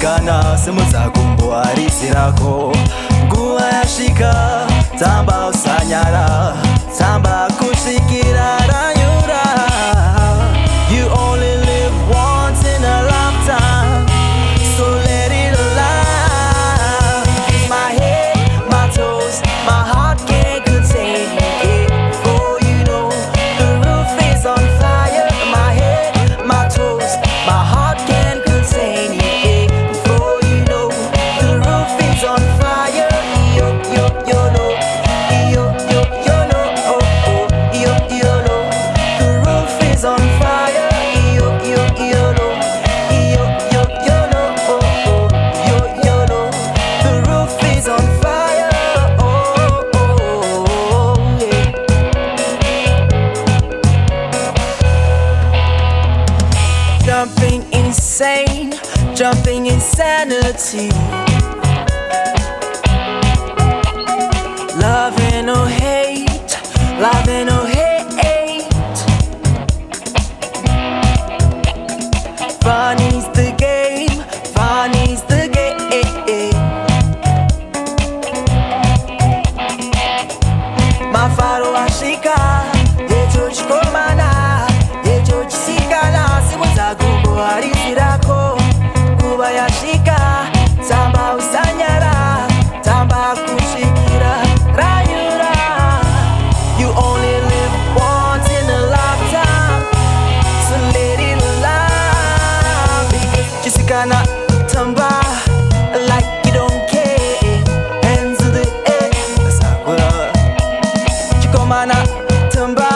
chisikana semuza kumboarisirako nguva yasvika tamba usanyara tamba kusvikira ranyura. You only live once in a lifetime, so let it alive. My head, my toes, my heart can't contain it. Oh, you know the roof is on fire. My head, my toes, my heart can't contain it. Oh, you know the roof is on fire. Yo, yo, YOLO, yo, yo, YOLO, oh, oh, yo, YOLO. The roof is on fire. Yo, yo, YOLO, yo, yo, YOLO, oh, oh, yo, YOLO. The roof is on fire. Oh, oh, yeah. Jumping insane, jumping insanity. Love and no hate, love and no hate. Fun is the game, fun is the game. Mafaro ashika, yecho chikomana, yecho chisikana, simuza gumbo arisirako, kuba yashika, tamba usanyara, tamba kushikira, rayura. You only live once in a lifetime, so let it alive. Chisikana, tamba, like you don't care, hands to the air, sakura. Chikomana, tamba.